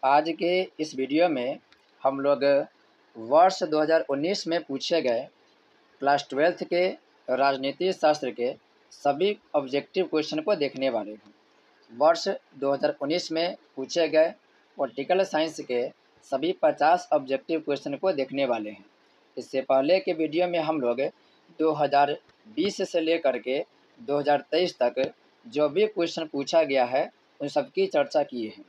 आज के इस वीडियो में हम लोग वर्ष 2019 में पूछे गए क्लास 12th के राजनीति शास्त्र के सभी ऑब्जेक्टिव क्वेश्चन को देखने वाले हैं। वर्ष 2019 में पूछे गए पॉलिटिकल साइंस के सभी 50 ऑब्जेक्टिव क्वेश्चन को देखने वाले हैं। इससे पहले के वीडियो में हम लोग 2020 से लेकर के 2023 तक जो भी क्वेश्चन पूछा गया है उन सबकी चर्चा किए हैं।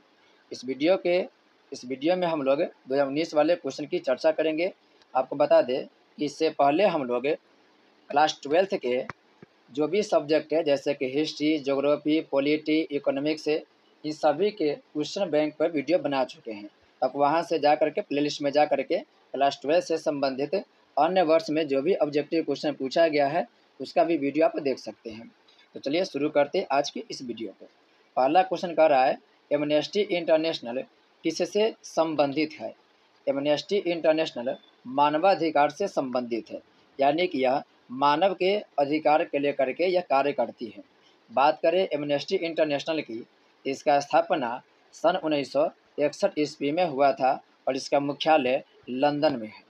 इस वीडियो में हम लोग 2019 वाले क्वेश्चन की चर्चा करेंगे। आपको बता दें कि इससे पहले हम लोग क्लास 12th के जो भी सब्जेक्ट है जैसे कि हिस्ट्री, ज्योग्राफी, पॉलिटी, इकोनॉमिक्स है, इन सभी के क्वेश्चन बैंक पर वीडियो बना चुके हैं। आप वहां से जा करके प्लेलिस्ट में जा करके क्लास 12 से संबंधित अन्य वर्ष में जो भी ऑब्जेक्टिव क्वेश्चन पूछा गया है उसका भी वीडियो आप देख सकते हैं। तो चलिए शुरू करते हैं आज की इस वीडियो को। पहला क्वेश्चन कह रहा है एमनेस्टी इंटरनेशनल किससे संबंधित है। एमनेस्टी इंटरनेशनल मानवाधिकार से संबंधित है, यानी कि यह मानव के अधिकार के लेकर के यह कार्य करती है। बात करें एमनेस्टी इंटरनेशनल की, इसका स्थापना सन 1961 ईस्वी में हुआ था और इसका मुख्यालय लंदन में है।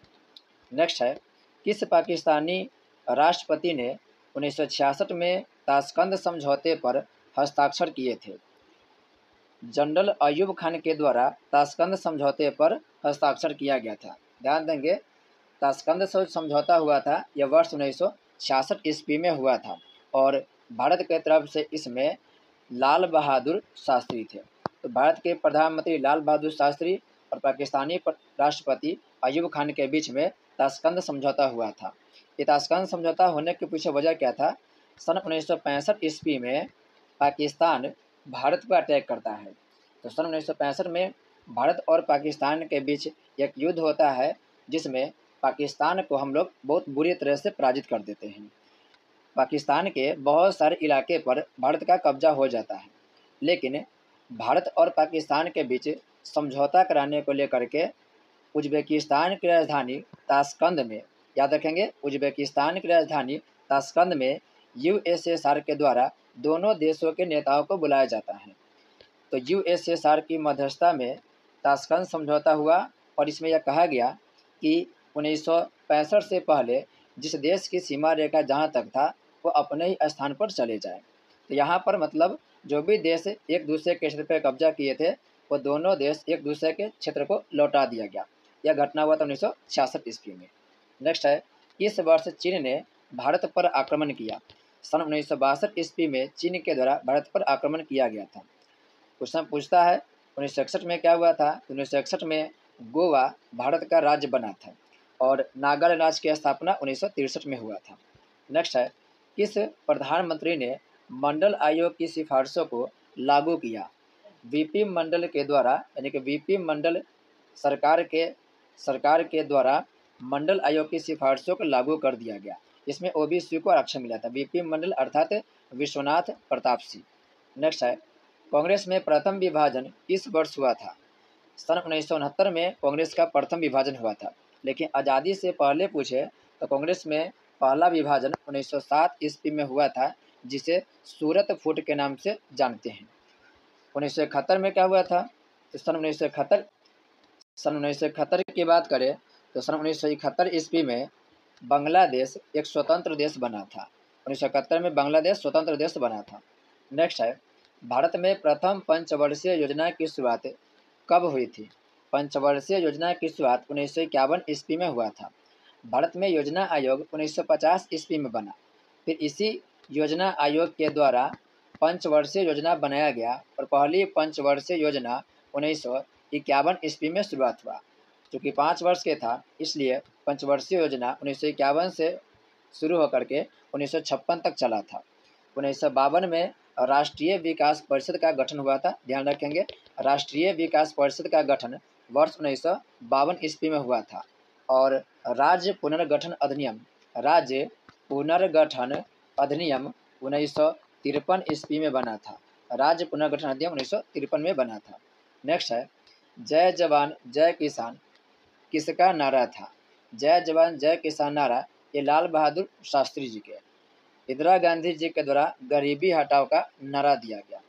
नेक्स्ट है, किस पाकिस्तानी राष्ट्रपति ने 1966 में ताशकंद समझौते पर हस्ताक्षर किए थे। जनरल अयूब खान के द्वारा ताशकंद समझौते पर हस्ताक्षर किया गया था। ध्यान देंगे, ताशकंद समझौता हुआ था, यह वर्ष 1966 ईस्वी में हुआ था और भारत के तरफ से इसमें लाल बहादुर शास्त्री थे। तो भारत के प्रधानमंत्री लाल बहादुर शास्त्री और पाकिस्तानी राष्ट्रपति अयूब खान के बीच में ताशकंद समझौता हुआ था। ये ताशकंद समझौता होने के पीछे वजह क्या था? सन 1965 ईस्वी में पाकिस्तान भारत पर अटैक करता है। तो सन 1965 में भारत और पाकिस्तान के बीच एक युद्ध होता है जिसमें पाकिस्तान को हम लोग बहुत बुरी तरह से पराजित कर देते हैं। पाकिस्तान के बहुत सारे इलाके पर भारत का कब्जा हो जाता है, लेकिन भारत और पाकिस्तान के बीच समझौता कराने को लेकर के उज्बेकिस्तान की राजधानी ताशकंद में, याद रखेंगे, उज्बेकिस्तान की राजधानी ताशकंद में यूएसएसआर के द्वारा दोनों देशों के नेताओं को बुलाया जाता है। तो यूएसएसआर की मध्यस्थता में ताशकंद समझौता हुआ और इसमें यह कहा गया कि 1965 से पहले जिस देश की सीमा रेखा जहाँ तक था वो अपने ही स्थान पर चले जाए। तो यहाँ पर मतलब जो भी देश एक दूसरे के क्षेत्र पर कब्जा किए थे वो दोनों देश एक दूसरे के क्षेत्र को लौटा दिया गया। यह घटना हुआ था 1966 ईस्वी में। नेक्स्ट है, इस वर्ष चीन ने भारत पर आक्रमण किया। सन 1962 ईस्वी में चीन के द्वारा भारत पर आक्रमण किया गया था। क्वेश्चन पूछता है 1961 में क्या हुआ था? 1961 में गोवा भारत का राज्य बना था और नागालैंड राज्य की स्थापना 1963 में हुआ था। नेक्स्ट है, किस प्रधानमंत्री ने मंडल आयोग की सिफारिशों को लागू किया? वीपी मंडल के द्वारा, यानी कि वीपी मंडल सरकार के द्वारा मंडल आयोग की सिफारिशों को लागू कर दिया गया। इसमें ओबीसी को आरक्षण मिला था। वीपी मंडल अर्थात विश्वनाथ प्रताप सिंह। नेक्स्ट है, कांग्रेस में प्रथम विभाजन किस वर्ष हुआ था? सन 1969 में कांग्रेस का प्रथम विभाजन हुआ था, लेकिन आज़ादी से पहले पूछे तो कांग्रेस में पहला विभाजन 1907 ईस्वी में हुआ था, जिसे सूरत फूट के नाम से जानते हैं। 1971 में क्या हुआ था? तो सन 1971 की बात करें तो सन 1971 ईस्वी में बांग्लादेश एक स्वतंत्र देश बना था। 1971 में बांग्लादेश स्वतंत्र देश बना था। नेक्स्ट है, भारत में प्रथम पंचवर्षीय योजना की शुरुआत कब हुई थी? पंचवर्षीय योजना की शुरुआत 1951 ईस्वी में हुआ था। भारत में योजना आयोग 1950 ईस्वी में बना। फिर इसी योजना आयोग के द्वारा पंचवर्षीय योजना बनाया गया और पहली पंचवर्षीय योजना 1951 ईस्वी में शुरुआत हुआ। चूँकि 5 वर्ष के था इसलिए पंचवर्षीय योजना 1951 से शुरू होकर के 1956 तक चला था। 1952 में राष्ट्रीय विकास परिषद का गठन हुआ था। ध्यान रखेंगे, राष्ट्रीय विकास परिषद का गठन वर्ष 1952 ईस्वी में हुआ था और राज्य पुनर्गठन अधिनियम 1953 ईस्वी में बना था। राज्य पुनर्गठन अधिनियम 1953 में बना था। नेक्स्ट है, जय जवान जय किसान किसका नारा था? जय जवान जय किसान नारा ये लाल बहादुर शास्त्री जी के, इंदिरा गांधी जी के द्वारा गरीबी हटाओ का नारा दिया गया।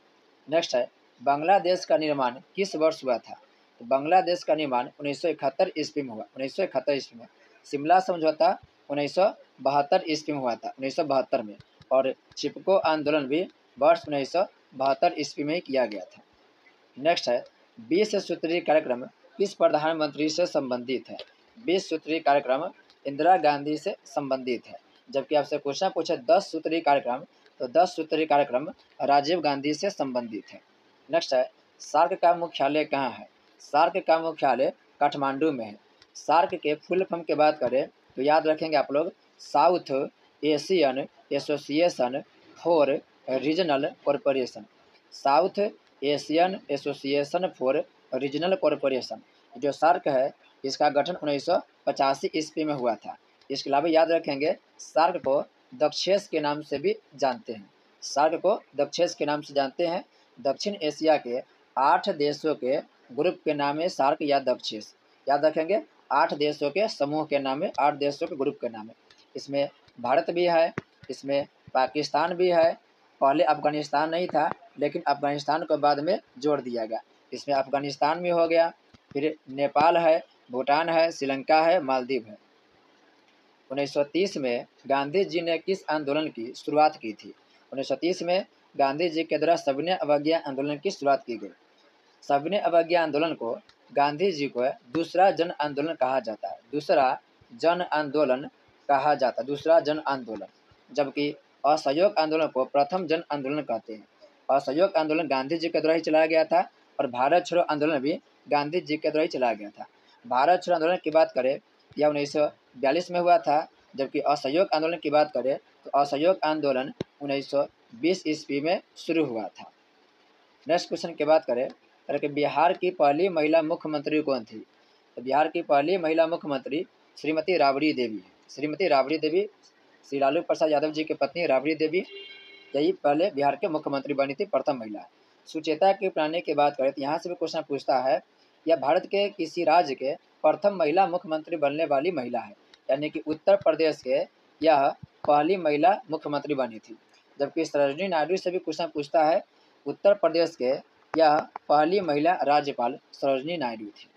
नेक्स्ट है, बांग्लादेश का निर्माण किस वर्ष हुआ था? तो बांग्लादेश का निर्माण 1971 ईस्वी में हुआ, 1971 ईस्वी में। शिमला समझौता 1972 ईस्वी में हुआ था, 1972 में। और चिपको आंदोलन भी वर्ष 1972 ईस्वी में ही किया गया था। नेक्स्ट है 20 सूत्रीय कार्यक्रम किस प्रधानमंत्री से संबंधित है? 20 सूत्रीय कार्यक्रम इंदिरा गांधी से संबंधित है। जबकि आपसे क्वेश्चन पूछे 10 सूत्रीय कार्यक्रम, तो 10 सूत्रीय कार्यक्रम राजीव गांधी से संबंधित है। नेक्स्ट है सार्क का मुख्यालय कहाँ है? सार्क का मुख्यालय काठमांडू में है। सार्क के फुल फॉर्म की बात करें तो याद रखेंगे आप लोग, south Asian association for regional corporation. South Asian association for regional corporation जो सार्क है, इसका गठन 1985 ईस्वी में हुआ था। इसके अलावा याद रखेंगे सार्क को दक्षेस के नाम से भी जानते हैं। सार्क को दक्षेस के नाम से जानते हैं। दक्षिण एशिया के 8 देशों के ग्रुप के नाम है सार्क या दक्षेस। याद रखेंगे 8 देशों के समूह के नाम है, 8 देशों के ग्रुप के नाम है। इसमें भारत भी है, इसमें पाकिस्तान भी है। पहले अफगानिस्तान नहीं था, लेकिन अफगानिस्तान को बाद में जोड़ दिया गया। इसमें अफगानिस्तान भी हो गया, फिर नेपाल है, भूटान है, श्रीलंका है, मालदीव है। 1930 में गांधी जी ने किस आंदोलन की शुरुआत की थी? 1930 में गांधी जी के द्वारा सविनय अवज्ञा आंदोलन की शुरुआत की गई। सविनय अवज्ञा आंदोलन को गांधी जी को दूसरा जन आंदोलन कहा जाता है, दूसरा जन आंदोलन कहा जाता है, दूसरा जन आंदोलन। जबकि असहयोग आंदोलन को प्रथम जन आंदोलन कहते हैं। असहयोग आंदोलन गांधी जी के द्वारा ही चलाया गया था, और भारत छोड़ो आंदोलन भी गांधी जी के द्वारा ही चलाया गया था। भारत छोड़ो आंदोलन की बात करें, यह 1942 में हुआ था। जबकि असहयोग आंदोलन की बात करें तो असहयोग आंदोलन 1920 ईस्वी में शुरू हुआ था। नेक्स्ट क्वेश्चन की बात करें कि बिहार की पहली महिला मुख्यमंत्री कौन थी? तो बिहार की पहली महिला मुख्यमंत्री श्रीमती राबड़ी देवी है। श्रीमती राबड़ी देवी श्री लालू प्रसाद यादव जी की पत्नी राबड़ी देवी, यही पहले बिहार के मुख्यमंत्री बनी थी, प्रथम महिला। सुचेता की प्राणी की बात करें तो यहाँ से भी क्वेश्चन पूछता है, यह भारत के किसी राज्य के प्रथम महिला मुख्यमंत्री बनने वाली महिला है, यानी कि उत्तर प्रदेश के यह पहली महिला मुख्यमंत्री बनी थी। जबकि सरोजिनी नायडू से भी क्वेश्चन पूछता है, उत्तर प्रदेश के यह पहली महिला राज्यपाल सरोजिनी नायडू थी।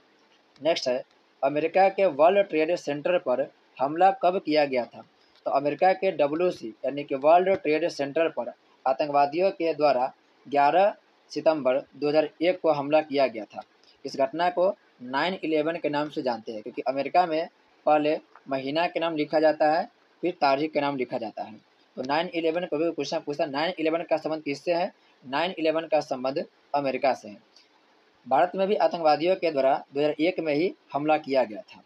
नेक्स्ट है अमेरिका के वर्ल्ड ट्रेड सेंटर पर हमला कब किया गया था? तो अमेरिका के WC यानी कि वर्ल्ड ट्रेड सेंटर पर आतंकवादियों के द्वारा 11 सितंबर 2001 को हमला किया गया था। इस घटना को 9/11 के नाम से जानते हैं, क्योंकि अमेरिका में पहले महीना के नाम लिखा जाता है, फिर तारीख के नाम लिखा जाता है। तो 9/11 को भी क्वेश्चन पूछता है, 9/11 का संबंध किससे है? 9/11 का संबंध अमेरिका से है। भारत में भी आतंकवादियों के द्वारा 2001 में ही हमला किया गया था।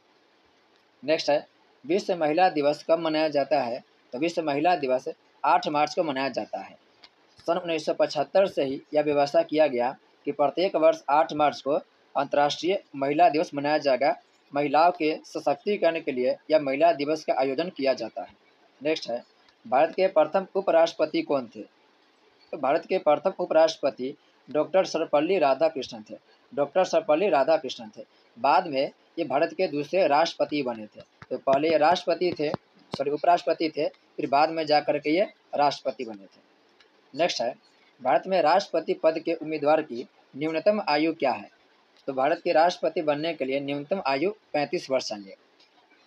नेक्स्ट है विश्व महिला दिवस कब मनाया जाता है? तो विश्व महिला दिवस 8 मार्च को मनाया जाता है। सन 1975 से ही यह व्यवस्था किया गया कि प्रत्येक वर्ष 8 मार्च को अंतर्राष्ट्रीय महिला दिवस मनाया जाएगा। महिलाओं के सशक्तिकरण के लिए यह महिला दिवस का आयोजन किया जाता है। नेक्स्ट है भारत के प्रथम उपराष्ट्रपति कौन थे? तो भारत के प्रथम उपराष्ट्रपति डॉक्टर सर्वपल्ली राधाकृष्णन थे। डॉक्टर सर्वपल्ली राधाकृष्णन थे। बाद में ये भारत के दूसरे राष्ट्रपति बने थे। तो पहले ये राष्ट्रपति थे, उपराष्ट्रपति थे, फिर बाद में जाकर के ये राष्ट्रपति बने थे। नेक्स्ट है भारत में राष्ट्रपति पद के उम्मीदवार की न्यूनतम आयु क्या है? तो भारत के राष्ट्रपति बनने के लिए न्यूनतम आयु 35 वर्ष चाहिए।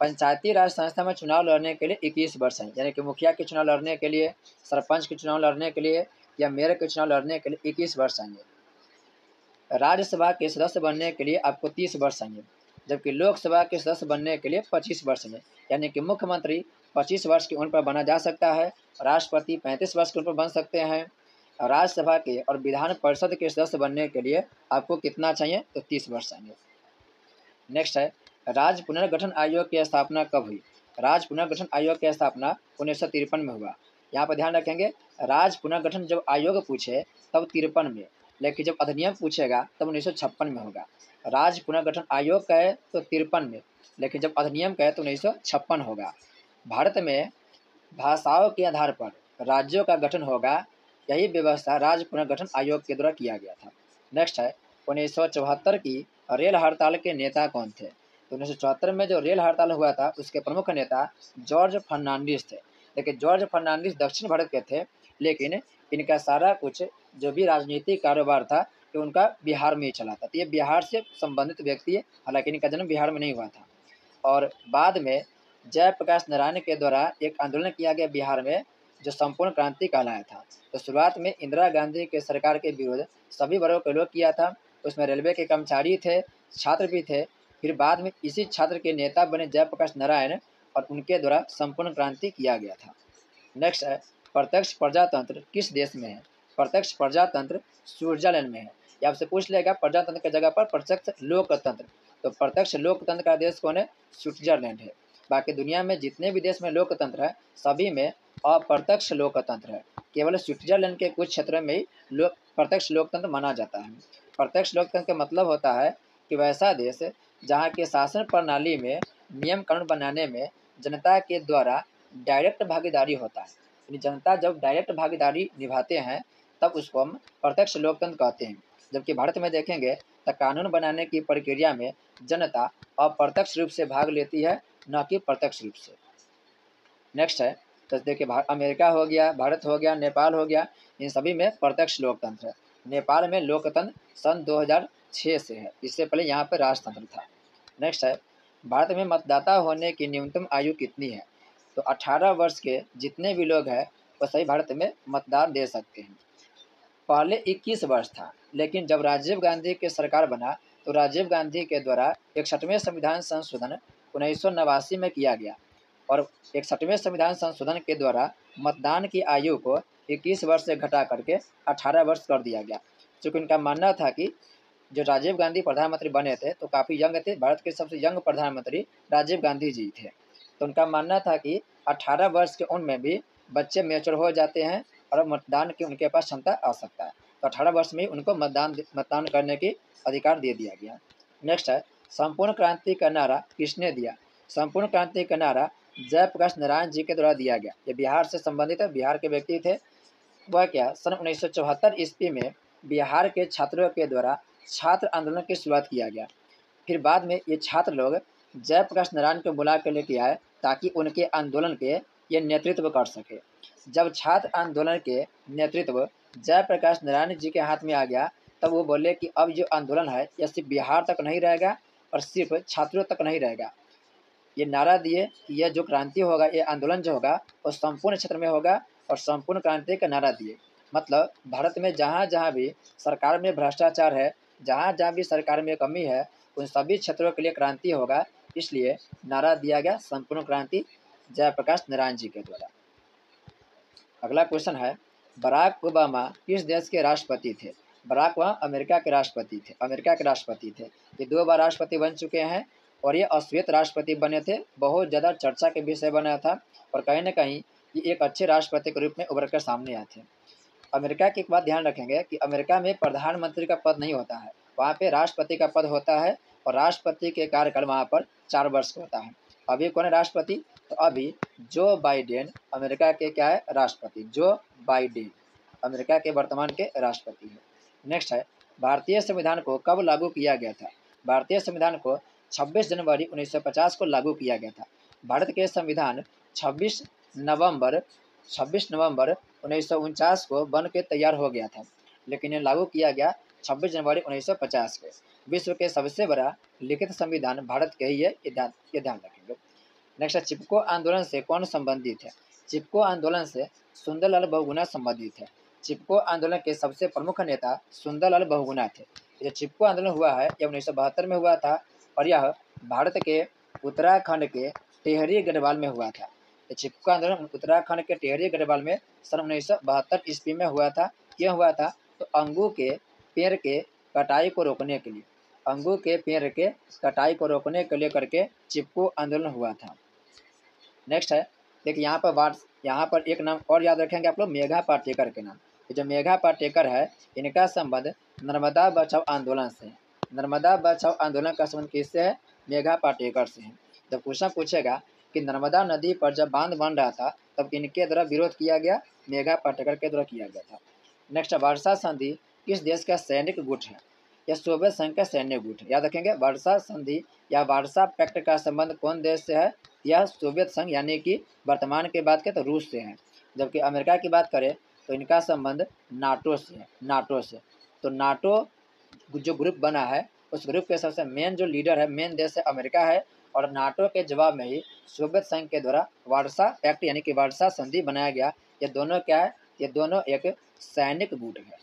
पंचायती राज संस्था में चुनाव लड़ने के लिए 21 वर्ष चाहिए, यानी कि मुखिया के चुनाव लड़ने के लिए, सरपंच के चुनाव लड़ने के लिए या मेयर के चुनाव लड़ने के लिए 21 वर्ष चाहिए। राज्यसभा के सदस्य बनने के लिए आपको 30 वर्ष चाहिए, जबकि लोकसभा के सदस्य बनने के लिए 25 वर्ष चाहिए। यानी कि मुख्यमंत्री 25 वर्ष की उम्र पर बना जा सकता है, राष्ट्रपति 35 वर्ष की उम्र पर बन सकते हैं। राज्यसभा के और विधान परिषद के सदस्य बनने के लिए आपको कितना चाहिए? तो 30 वर्ष चाहिए। नेक्स्ट है राज्य पुनर्गठन आयोग की स्थापना कब हुई? राज्य पुनर्गठन आयोग की स्थापना 1953 में हुआ। यहाँ पर ध्यान रखेंगे, राज्य पुनर्गठन जब आयोग पूछे तब 53 में, लेकिन जब अधिनियम पूछेगा तब 1956 में होगा। राज्य पुनर्गठन आयोग कहे तो 53 में, लेकिन जब अधिनियम कहे तो 1956 होगा। भारत में भाषाओं के आधार पर राज्यों का गठन होगा, यही व्यवस्था राज्य पुनर्गठन आयोग के द्वारा किया गया था। नेक्स्ट है 1974 की रेल हड़ताल के नेता कौन थे? तो 1974 में जो रेल हड़ताल हुआ था उसके प्रमुख नेता जॉर्ज फर्नांडिस थे। लेकिन जॉर्ज फर्नांडिस दक्षिण भारत के थे, लेकिन इनका सारा कुछ जो भी राजनीतिक कारोबार था कि उनका बिहार में ही चला था। तो ये बिहार से संबंधित व्यक्ति है, हालांकि इनका जन्म बिहार में नहीं हुआ था। और बाद में जयप्रकाश नारायण के द्वारा एक आंदोलन किया गया बिहार में, जो संपूर्ण क्रांति कहलाया था। तो शुरुआत में इंदिरा गांधी के सरकार के विरुद्ध सभी वर्गों के लोग किया था। उसमें रेलवे के कर्मचारी थे, छात्र भी थे। फिर बाद में इसी छात्र के नेता बने जयप्रकाश नारायण और उनके द्वारा संपूर्ण क्रांति किया गया था। नेक्स्ट है, प्रत्यक्ष प्रजातंत्र किस देश में है? प्रत्यक्ष प्रजातंत्र स्विट्जरलैंड में है। ये आपसे पूछ लेगा प्रजातंत्र की जगह पर प्रत्यक्ष लोकतंत्र। तो प्रत्यक्ष लोकतंत्र का देश कौन है? स्विट्जरलैंड है। बाकी दुनिया में जितने भी देश में लोकतंत्र है सभी में अप्रत्यक्ष लोकतंत्र है। केवल स्विट्जरलैंड के कुछ क्षेत्रों में ही प्रत्यक्ष लोकतंत्र माना जाता है। प्रत्यक्ष लोकतंत्र का मतलब होता है कि वैसा देश जहाँ के शासन प्रणाली में नियम कानून बनाने में जनता के द्वारा डायरेक्ट भागीदारी होता है। यानी जनता जब डायरेक्ट भागीदारी निभाते हैं तब उसको हम प्रत्यक्ष लोकतंत्र कहते हैं। जबकि भारत में देखेंगे तो कानून बनाने की प्रक्रिया में जनता अप्रत्यक्ष रूप से भाग लेती है, न कि प्रत्यक्ष रूप से। नेक्स्ट है, तो देखिए अमेरिका हो गया, भारत हो गया, नेपाल हो गया, इन सभी में प्रत्यक्ष लोकतंत्र है। नेपाल में लोकतंत्र सन 2006 से है, इससे पहले यहाँ पर राजतंत्र था। नेक्स्ट है, भारत में मतदाता होने की न्यूनतम आयु कितनी है? तो 18 वर्ष के जितने भी लोग हैं वो सही भारत में मतदान दे सकते हैं। पहले 21 वर्ष था, लेकिन जब राजीव गांधी के सरकार बना तो राजीव गांधी के द्वारा 61वें संविधान संशोधन 1989 में किया गया और 61वें संविधान संशोधन के द्वारा मतदान की आयु को 21 वर्ष से घटा करके 18 वर्ष कर दिया गया। चूँकि उनका मानना था कि जो राजीव गांधी प्रधानमंत्री बने थे तो काफ़ी यंग थे, भारत के सबसे यंग प्रधानमंत्री राजीव गांधी जी थे। तो उनका मानना था कि 18 वर्ष के उम्र में भी बच्चे मैच्योर हो जाते हैं और मतदान की उनके पास क्षमता आ सकता है। तो 18 वर्ष में ही उनको मतदान करने की अधिकार दे दिया गया। नेक्स्ट है, संपूर्ण क्रांति का नारा किसने दिया? संपूर्ण क्रांति का नारा जयप्रकाश नारायण जी के द्वारा दिया गया। ये बिहार से संबंधित है, बिहार के व्यक्ति थे। वह क्या, सन 1974 ईस्वी में बिहार के छात्रों के द्वारा छात्र आंदोलन की शुरुआत किया गया। फिर बाद में ये छात्र लोग जयप्रकाश नारायण को बुला के लेके आए ताकि उनके आंदोलन के ये नेतृत्व कर सके। जब छात्र आंदोलन के नेतृत्व जयप्रकाश नारायण जी के हाथ में आ गया तब वो बोले कि अब जो आंदोलन है यह सिर्फ बिहार तक नहीं रहेगा और सिर्फ छात्रों तक नहीं रहेगा। ये नारा दिए कि यह जो क्रांति होगा, ये आंदोलन जो होगा वो संपूर्ण क्षेत्र में होगा और संपूर्ण क्रांति का नारा दिए। मतलब भारत में जहाँ जहाँ भी सरकार में भ्रष्टाचार है, जहाँ जहाँ भी सरकार में कमी है, उन सभी क्षेत्रों के लिए क्रांति होगा। इसलिए नारा दिया गया संपूर्ण क्रांति जयप्रकाश नारायण जी के द्वारा। अगला क्वेश्चन है, बराक ओबामा किस देश के राष्ट्रपति थे? बराक ओबामा अमेरिका के राष्ट्रपति थे। अमेरिका के राष्ट्रपति थे। ये 2 बार राष्ट्रपति बन चुके हैं और ये अश्वेत राष्ट्रपति बने थे। बहुत ज़्यादा चर्चा के विषय बना था और कहीं ना कहीं ये एक अच्छे राष्ट्रपति के रूप में उभर कर सामने आए थे। अमेरिका की एक बात ध्यान रखेंगे कि अमेरिका में प्रधानमंत्री का पद नहीं होता है, वहाँ पे राष्ट्रपति का पद होता है और राष्ट्रपति के कार्यकाल वहाँ पर 4 वर्ष का होता है। अभी कौन है राष्ट्रपति? तो अभी जो बाइडेन अमेरिका के क्या है? राष्ट्रपति। जो बाइडेन अमेरिका के वर्तमान के राष्ट्रपति है। नेक्स्ट है, भारतीय संविधान को कब लागू किया गया था? भारतीय संविधान को 26 जनवरी 1950 को लागू किया गया था। भारत के संविधान 26 नवंबर 1949 को बन के तैयार हो गया था, लेकिन ये लागू किया गया 26 जनवरी 1950 को। विश्व के सबसे बड़ा लिखित संविधान भारत के ही है, ये ध्यान रखेंगे। नेक्स्ट है, चिपको आंदोलन से कौन संबंधित है? चिपको आंदोलन से सुंदरलाल बहुगुणा संबंधित है। चिपको आंदोलन के सबसे प्रमुख नेता सुंदरलाल बहुगुणा थे। जो चिपको आंदोलन हुआ है यह 1972 में हुआ था और यह भारत के उत्तराखंड के टिहरी गढ़वाल में हुआ था। चिपको आंदोलन उत्तराखंड के टिहरी गढ़वाल में सन 1972 ईस्वी में हुआ था। क्यों हुआ था? तो अंगू के पेड़ के कटाई को रोकने के लिए, अंगू के पेड़ के कटाई को रोकने के लिए करके चिपको आंदोलन हुआ था। नेक्स्ट है, देखिए यहाँ पर एक नाम और याद रखेंगे आप लोग, मेघा पाटेकर के नाम। जो मेघा पाटेकर है इनका संबंध नर्मदा बचाओ आंदोलन से। नर्मदा बचाओ आंदोलन का संबंध किससे है? मेघा पाटेकर से है। जब क्वेश्चन पूछेगा कि नर्मदा नदी पर जब बांध बन रहा था तब इनके द्वारा विरोध किया गया, मेघा पाटेकर के द्वारा किया गया था। नेक्स्ट, वर्षा संधि किस देश का सैनिक गुट है? यह सोवियत संघ का सैन्य गुट है। याद रखेंगे, वर्षा संधि या वार्सा पैक्ट का संबंध कौन देश से है? यह सोवियत संघ यानी कि वर्तमान की बात करें तो रूस से है। जबकि अमेरिका की बात करें तो इनका संबंध नाटो से है, नाटो से। तो नाटो जो ग्रुप बना है उस ग्रुप के सबसे मेन जो लीडर है, मेन देश है अमेरिका है। और नाटो के जवाब में ही सोवियत संघ के द्वारा वार्सा एक्ट यानी कि वार्सा संधि बनाया गया। ये दोनों क्या है? ये दोनों एक सैनिक गुट है।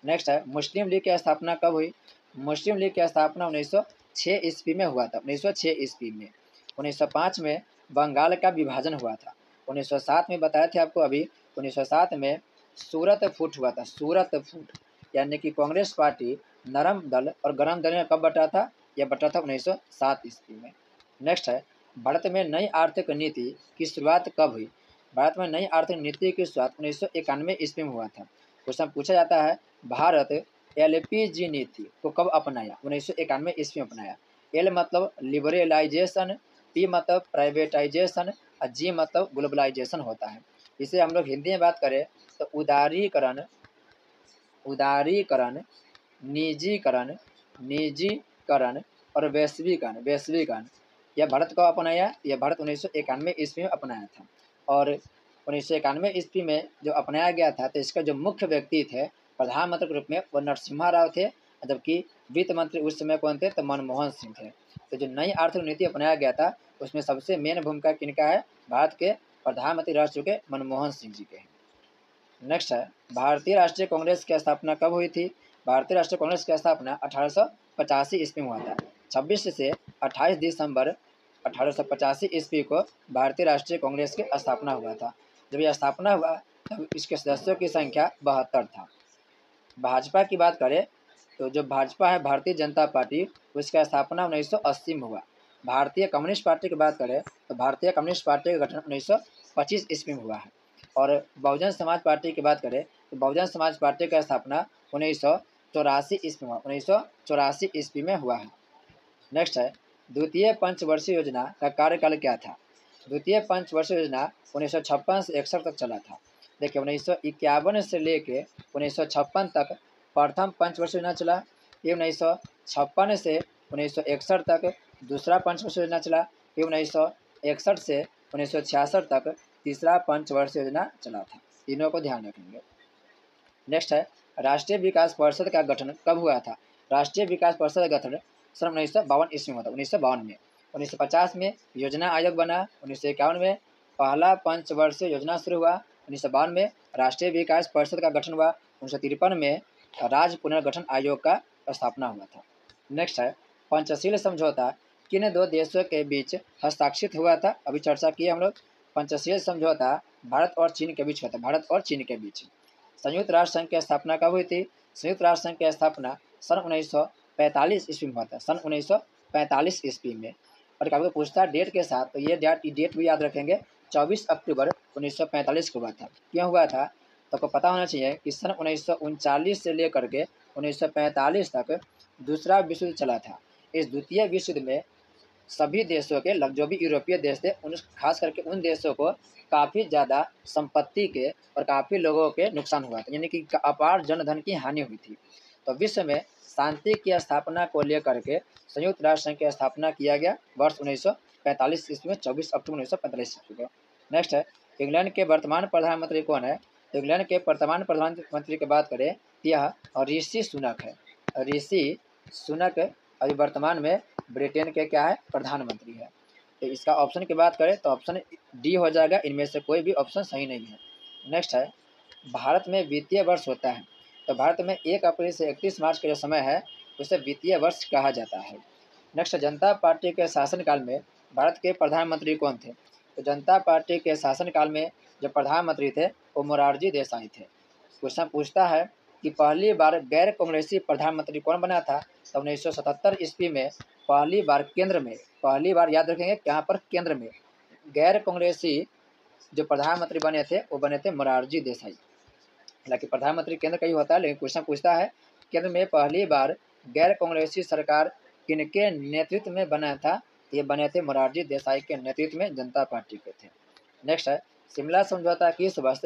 नेक्स्ट है, मुस्लिम लीग की स्थापना कब हुई? मुस्लिम लीग की स्थापना 1906 ईस्वी में हुआ था। 1906 ईस्वी में। 1905 में बंगाल का विभाजन हुआ था। 1907 में बताए थे आपको अभी। 1907 में सूरत फूट हुआ था। सूरत फूट यानी कि कांग्रेस पार्टी नरम दल और गरम दल में कब बटा था? यह बटा था 1907 ईस्वी में। नेक्स्ट है, भारत में नई आर्थिक नीति की शुरुआत कब हुई? भारत में नई आर्थिक नीति की शुरुआत 1991 ईस्वी में हुआ था। क्वेश्चन पूछा जाता है, भारत एलपीजी नीति को कब अपनाया? 1991 ईस्वी में अपनाया। एल मतलब लिबरलाइजेशन, पी मतलब प्राइवेटाइजेशन और जी मतलब ग्लोबलाइजेशन होता है। इसे हम लोग हिंदी में बात करें तो उदारीकरण, उदारीकरण, निजीकरण और वैश्वीकरण यह भारत को अपनाया। यह भारत 1991 ईस्वी में अपनाया था। और 1991 ईस्वी में जो अपनाया गया था तो इसका जो मुख्य व्यक्ति थे प्रधानमंत्री के रूप में वो नरसिम्हा राव थे, जबकि वित्त मंत्री उस समय कौन थे? तो मनमोहन सिंह थे। तो जो नई आर्थिक नीति अपनाया गया था उसमें सबसे मेन भूमिका किनका है? भारत के प्रधानमंत्री रह चुके मनमोहन सिंह जी के हैं। नेक्स्ट है, भारतीय राष्ट्रीय कांग्रेस की स्थापना कब हुई थी? भारतीय राष्ट्रीय कांग्रेस की स्थापना 1885 ईस्वी में हुआ था। 26 से 28 दिसंबर 1885 ईस्वी को भारतीय राष्ट्रीय कांग्रेस की स्थापना हुआ था। जब यह स्थापना हुआ तब इसके सदस्यों की संख्या 72 था। भाजपा की बात करें तो जो भाजपा है भारतीय जनता पार्टी, उसका स्थापना 1980 में हुआ। भारतीय कम्युनिस्ट पार्टी की बात करें तो भारतीय कम्युनिस्ट पार्टी का गठन 1925 ईस्वी में हुआ है। और बहुजन समाज पार्टी की बात करें तो बहुजन समाज पार्टी का स्थापना 1984 ईस्वी में हुआ। 1984 ईस्वी में हुआ है। नेक्स्ट है, द्वितीय पंचवर्षीय योजना का कार्यकाल क्या था? द्वितीय पंचवर्षीय योजना 1956 से 61 तक चला था। देखिए 1951 से लेके 1956 तक प्रथम पंचवर्षीय योजना चला। ये 1956 से 1961 तक दूसरा पंचवर्षीय योजना चला। ये 1961 से 1966 तक तीसरा पंचवर्षीय योजना चला था। तीनों को ध्यान रखेंगे। नेक्स्ट है, राष्ट्रीय विकास परिषद का गठन कब हुआ था? राष्ट्रीय विकास परिषद का गठन सन 1952 ईस्वी में हुआ था। 1952 में। 1950 में योजना आयोग बना। 1951 में पहला पंचवर्षीय योजना शुरू हुआ। 1952 में राष्ट्रीय विकास परिषद का गठन हुआ। 1953 में राज्य पुनर्गठन आयोग का स्थापना हुआ था। नेक्स्ट है, पंचशील समझौता किन दो देशों के बीच हस्ताक्षरित हुआ था? अभी चर्चा की हम लोग। पंचशील समझौता भारत और चीन के बीच हुआ था। भारत और चीन के बीच। संयुक्त राष्ट्र संघ की स्थापना कब हुई थी? संयुक्त राष्ट्र संघ की स्थापना सन 1945 ईस्वी में हुआ था। सन 1945 ईस्वी में। और आपको पूछता है डेट के साथ, तो ये डेट भी याद रखेंगे। 24 अक्टूबर 1945 को हुआ था। क्यों हुआ था तो आपको पता होना चाहिए कि सन 1939 से लेकर के 1945 तक दूसरा विश्व युद्ध चला था। इस द्वितीय विश्व युद्ध में सभी देशों के जो भी यूरोपीय देश थे उन खास करके उन देशों को काफ़ी ज़्यादा संपत्ति के और काफ़ी लोगों के नुकसान हुआ था, यानी कि अपार जनधन की हानि हुई थी। तो विश्व में शांति की स्थापना को लेकर के संयुक्त राष्ट्र संघ की स्थापना किया गया वर्ष 1945 ईस्वी में, 24 अक्टूबर 1945 ईस्वी को। नेक्स्ट है, इंग्लैंड के वर्तमान प्रधानमंत्री कौन है? इंग्लैंड के वर्तमान प्रधानमंत्री की बात करें यह ऋषि सुनक है। ऋषि सुनक अभी वर्तमान में ब्रिटेन के क्या है? प्रधानमंत्री है। तो इसका ऑप्शन की बात करें तो ऑप्शन डी हो जाएगा। इनमें से कोई भी ऑप्शन सही नहीं है। नेक्स्ट है, भारत में वित्तीय वर्ष होता है तो भारत में 1 अप्रैल से 31 मार्च का जो समय है उसे वित्तीय वर्ष कहा जाता है। नेक्स्ट, जनता पार्टी के शासनकाल में भारत के प्रधानमंत्री कौन थे? तो जनता पार्टी के शासनकाल में जो प्रधानमंत्री थे वो मोरारजी देसाई थे। क्वेश्चन पूछता है कि पहली बार गैर कांग्रेसी प्रधानमंत्री कौन बना था? तो 1977 ईस्वी में पहली बार केंद्र में, पहली बार याद रखेंगे यहाँ पर केंद्र में गैर कांग्रेसी जो प्रधानमंत्री बने थे वो बने थे मोरारजी देसाई। हालांकि प्रधानमंत्री केंद्र का ही होता है, लेकिन क्वेश्चन पूछता है केंद्र में पहली बार गैर कांग्रेसी सरकार किनके नेतृत्व में बना था? ये बने थे मोरारजी देसाई के नेतृत्व में जनता पार्टी के थे। नेक्स्ट है, शिमला समझौता किस वर्ष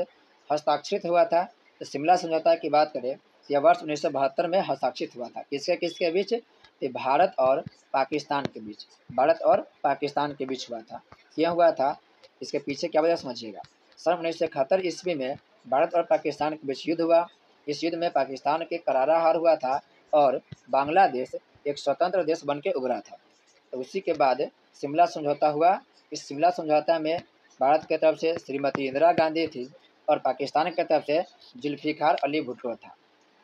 हस्ताक्षरित हुआ था? तो शिमला समझौता की बात करें यह वर्ष 1972 में हस्ताक्षरित हुआ था। किसके किसके बीच? ये भारत और पाकिस्तान के बीच। भारत और पाकिस्तान के बीच हुआ था। क्यों हुआ था? इसके पीछे क्या वजह समझिएगा। सन 1971 ईस्वी में भारत और पाकिस्तान के बीच युद्ध हुआ। इस युद्ध में पाकिस्तान के करारा हार हुआ था और बांग्लादेश एक स्वतंत्र देश बन के उभरा था। तो उसी के बाद शिमला समझौता हुआ। इस शिमला समझौता में भारत की तरफ से श्रीमती इंदिरा गांधी थी और पाकिस्तान की तरफ से जुल्फिकार अली भुट्टो था।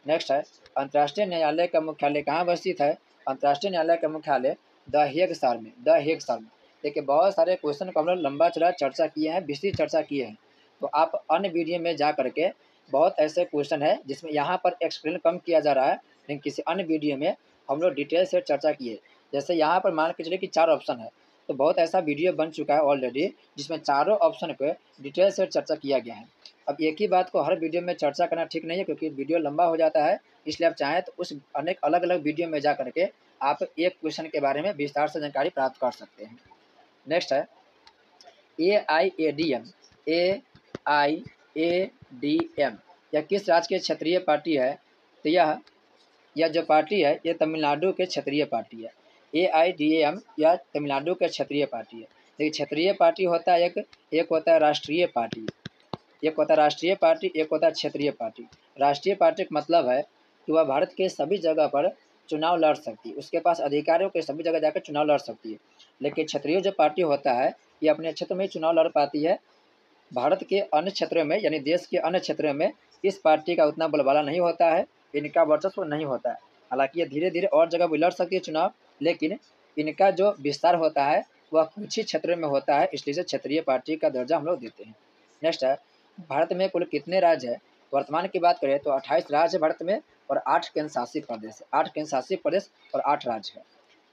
नेक्स्ट है, अंतर्राष्ट्रीय न्यायालय का मुख्यालय कहाँ अवस्थित है? अंतर्राष्ट्रीय न्यायालय का मुख्यालय द हेग शहर में, द हेग शहर में। देखिए बहुत सारे क्वेश्चन को हम लोग लंबा चौड़ा चर्चा किए हैं, विस्तृत चर्चा किए हैं। तो आप अन्य वीडियो में जा करके बहुत ऐसे क्वेश्चन है जिसमें यहाँ पर एक्सप्लेन कम किया जा रहा है, लेकिन किसी अन्य वीडियो में हम लोग डिटेल से चर्चा किए। जैसे यहाँ पर मान के चलिए कि 4 ऑप्शन है, तो बहुत ऐसा वीडियो बन चुका है ऑलरेडी जिसमें चारों ऑप्शन पे डिटेल से चर्चा किया गया है। अब एक ही बात को हर वीडियो में चर्चा करना ठीक नहीं है, क्योंकि वीडियो लंबा हो जाता है। इसलिए आप चाहें तो उस अनेक अलग अलग वीडियो में जा करके आप एक क्वेश्चन के बारे में विस्तार से जानकारी प्राप्त कर सकते हैं। नेक्स्ट है AIADM, AIADM यह किस राज्य की क्षेत्रीय पार्टी है? तो यह जो पार्टी है ये तमिलनाडु के क्षेत्रीय पार्टी है। AIADM यह तमिलनाडु के क्षेत्रीय पार्टी है। देखिए क्षेत्रीय पार्टी होता है एक होता है राष्ट्रीय पार्टी, एक होता है राष्ट्रीय पार्टी, एक होता है क्षेत्रीय पार्टी। राष्ट्रीय पार्टी का मतलब है कि वह भारत के सभी जगह पर चुनाव लड़ सकती है, उसके पास अधिकारियों के सभी जगह जाकर चुनाव लड़ सकती है। लेकिन क्षेत्रीय जो पार्टी होता है ये अपने क्षेत्र में चुनाव लड़ पाती है। भारत के अन्य क्षेत्रों में यानी देश के अन्य क्षेत्रों में इस पार्टी का उतना बोलबाला नहीं होता है, इनका वर्चस्व नहीं होता है। हालांकि ये धीरे धीरे और जगह भी लड़ सकती है चुनाव, लेकिन इनका जो विस्तार होता है वह कुछ ही क्षेत्रों में होता है, इसलिए से क्षेत्रीय पार्टी का दर्जा हम लोग देते हैं। नेक्स्ट है, भारत में कुल कितने राज्य है? वर्तमान की बात करें तो 28 राज्य है भारत में और 8 केंद्र शासित प्रदेश है, 8 केंद्र शासित प्रदेश और 8 राज्य है।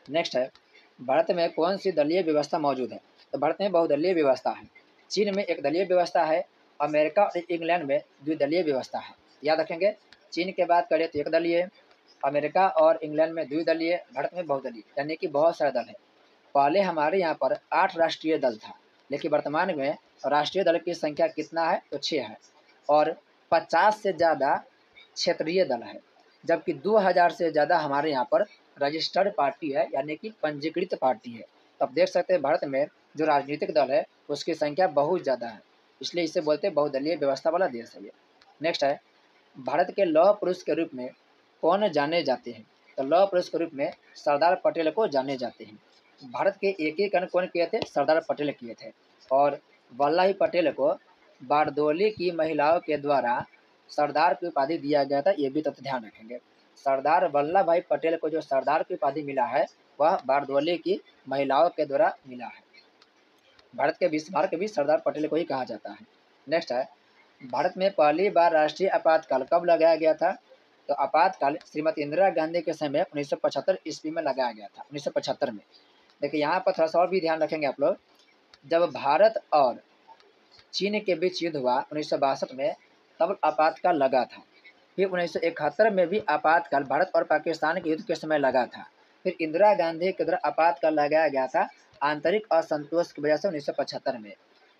नेक्स्ट है, भारत में कौन सी दलीय व्यवस्था मौजूद है? तो भारत में बहुदलीय व्यवस्था है। चीन में एक दलीय व्यवस्था है, अमेरिका और इंग्लैंड में द्विदलीय व्यवस्था है। याद रखेंगे, चीन के बात करें तो एक दलीय, अमेरिका और इंग्लैंड में द्विदलीय, भारत में बहुदलीय यानी कि बहुत सारे दल है। पहले हमारे यहाँ पर 8 राष्ट्रीय दल था, लेकिन वर्तमान में राष्ट्रीय दल की संख्या कितना है? तो 6 है और 50 से ज़्यादा क्षेत्रीय दल है, जबकि 2000 से ज़्यादा हमारे यहाँ पर रजिस्टर्ड पार्टी है यानी कि पंजीकृत पार्टी है। तो आप देख सकते हैं भारत में जो राजनीतिक दल है उसकी संख्या बहुत ज़्यादा है, इसलिए इसे बोलते हैं बहुदलीय व्यवस्था वाला देश है ये। नेक्स्ट है, भारत के लौह पुरुष के रूप में कौन जाने जाते हैं? तो लौह पुरुष के रूप में सरदार पटेल को जाने जाते हैं। भारत के एकीकरण कौन किए थे? सरदार पटेल किए थे। और वल्लभ भाई पटेल को बारदोली की महिलाओं के द्वारा सरदार की उपाधि दिया गया था, ये भी तथ्य ध्यान रखेंगे। सरदार वल्लभ भाई पटेल को जो सरदार की उपाधि मिला है वह बारदोली की महिलाओं के द्वारा मिला है। भारत के बिस्मार्क भी सरदार पटेल को ही कहा जाता है। नेक्स्ट है, भारत में पहली बार राष्ट्रीय आपातकाल कब लगाया गया था? तो आपातकाल श्रीमती इंदिरा गांधी के समय 1975 ईस्वी में लगाया गया था, 1975 में। देखिए यहाँ पर थोड़ा सा और भी ध्यान रखेंगे आप लोग, जब भारत और चीन के बीच युद्ध हुआ 1962 में तब आपातकाल लगा था। फिर 1971 में भी आपातकाल भारत और पाकिस्तान के युद्ध के समय लगा था। फिर इंदिरा गांधी के द्वारा आपातकाल लगाया गया था आंतरिक असंतोष की वजह से 1975 में।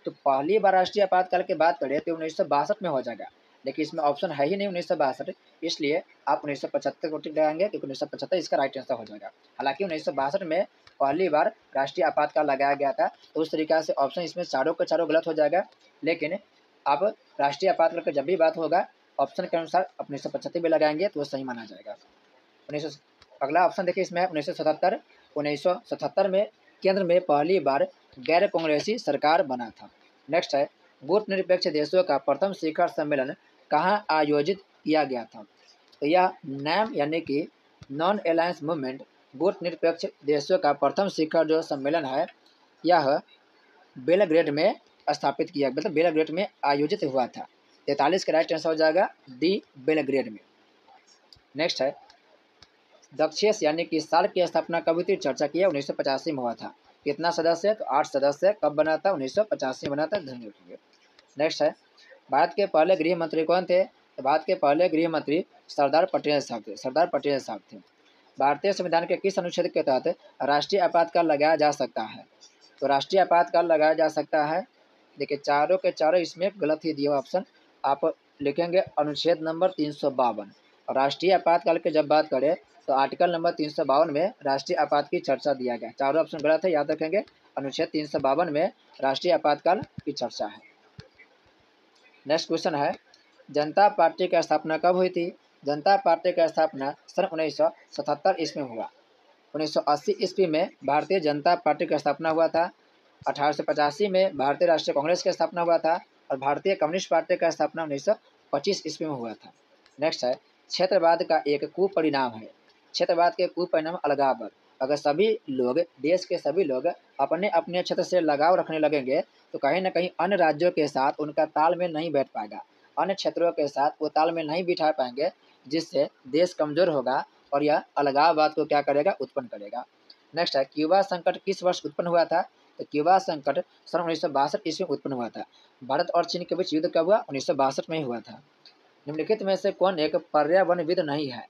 तो पहली बार राष्ट्रीय आपातकाल की बात करें तो 1962 में हो जाएगा, लेकिन इसमें ऑप्शन है ही नहीं 1962, इसलिए आप 1975 को टिक लगाएंगे क्योंकि 1975 इसका राइट आंसर हो जाएगा। हालांकि 1962 में पहली बार राष्ट्रीय आपातकाल लगाया गया था, तो उस तरीका से ऑप्शन इसमें चारों के चारों गलत हो जाएगा। लेकिन आप राष्ट्रीय आपातकाल की जब भी बात होगा ऑप्शन के अनुसार 1975 भी लगाएंगे तो वो सही माना जाएगा। अगला ऑप्शन देखिए इसमें 1977, 1977 में केंद्र में पहली बार गैर कांग्रेसी सरकार बना था। नेक्स्ट है, गुट निरपेक्ष देशों का प्रथम शिखर सम्मेलन कहाँ आयोजित किया गया था? तो यह नैम यानी कि नॉन अलायंस मूवमेंट गुट निरपेक्ष देशों का प्रथम शिखर जो सम्मेलन है यह बेलग्रेड में स्थापित किया, मतलब बेलग्रेड में आयोजित हुआ था। 43 का राइट आंसर हो जाएगा डी, बेलग्रेड में। नेक्स्ट है, दक्षेस यानी कि सार्क की स्थापना कब हुई थी? चर्चा किया 1985 में हुआ था। कितना सदस्य? तो 8 सदस्य। कब बना था? 1985 में बना था। ध्यान रखिए। नेक्स्ट है, भारत के पहले गृह मंत्री कौन थे? तो भारत के पहले गृह मंत्री सरदार पटेल साहब थे, सरदार पटेल साहब थे। भारतीय संविधान के किस अनुच्छेद के तहत राष्ट्रीय आपातकाल लगाया जा सकता है? तो राष्ट्रीय आपातकाल लगाया जा सकता है, देखिए चारों के चारों इसमें गलत ही दिया ऑप्शन, आप लिखेंगे अनुच्छेद नंबर 352। और राष्ट्रीय आपातकाल की जब बात करें तो आर्टिकल नंबर 352 में राष्ट्रीय आपात की चर्चा दिया गया। चारों ऑप्शन गलत है, याद रखेंगे। अनुच्छेद 352 में राष्ट्रीय आपातकाल की चर्चा है। नेक्स्ट क्वेश्चन है, जनता पार्टी की स्थापना कब हुई थी? जनता पार्टी का स्थापना सन 1977 ईस्वी में हुआ। 1980 ईस्वी में भारतीय जनता पार्टी का स्थापना हुआ था। 1885 में भारतीय राष्ट्रीय कांग्रेस की स्थापना हुआ था और भारतीय कम्युनिस्ट पार्टी का स्थापना 1925 ईस्वी में हुआ था। नेक्स्ट है, क्षेत्रवाद का एक कुपरिणाम है। क्षेत्रवाद के कुपरिणाम अलगाववाद। अगर सभी लोग, देश के सभी लोग अपने अपने क्षेत्र से लगाव रखने लगेंगे तो कहीं ना कहीं अन्य राज्यों के साथ उनका तालमेल नहीं बैठ पाएगा, अन्य क्षेत्रों के साथ वो तालमेल नहीं बिठा पाएंगे, जिससे देश कमजोर होगा और यह अलगाववाद को क्या करेगा, उत्पन्न करेगा। नेक्स्ट है, क्यूबा संकट किस वर्ष उत्पन्न हुआ था? तो क्यूबा संकट सन 1962 ईस्वी में उत्पन्न हुआ था। भारत और चीन के बीच युद्ध कब हुआ? 1962 में ही हुआ था। निम्नलिखित में से कौन एक पर्यावरणविद नहीं है?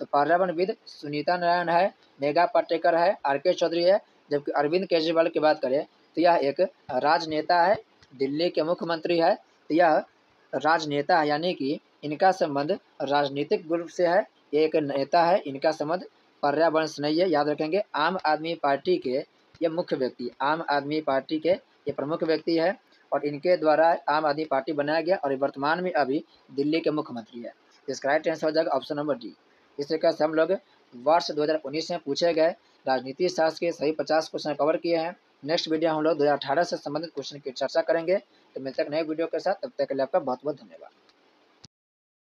तो पर्यावरणविद सुनीता नारायण है, मेघा पाटेकर है, आर.के. चौधरी है। जबकि अरविंद केजरीवाल की बात करें तो यह एक राजनेता है, दिल्ली के मुख्यमंत्री है। तो यह राजनेता है, यानी कि इनका संबंध राजनीतिक ग्रुप से है, ये एक नेता है, इनका संबंध पर्यावरण से नहीं है, याद रखेंगे। आम आदमी पार्टी के ये मुख्य व्यक्ति, आम आदमी पार्टी के ये प्रमुख व्यक्ति है और इनके द्वारा आम आदमी पार्टी बनाया गया और वर्तमान में अभी दिल्ली के मुख्यमंत्री है। इसका राइट आंसर हो जाएगा ऑप्शन नंबर डी। इस तरीके से हम लोग वर्ष 2019 में पूछे गए राजनीति शास्त्र के सही 50 क्वेश्चन कवर किए हैं। नेक्स्ट वीडियो हम लोग 2018 से संबंधित क्वेश्चन की चर्चा करेंगे। तो मिलते हैं नए वीडियो के साथ, तब तक के लिए आपका बहुत बहुत धन्यवाद।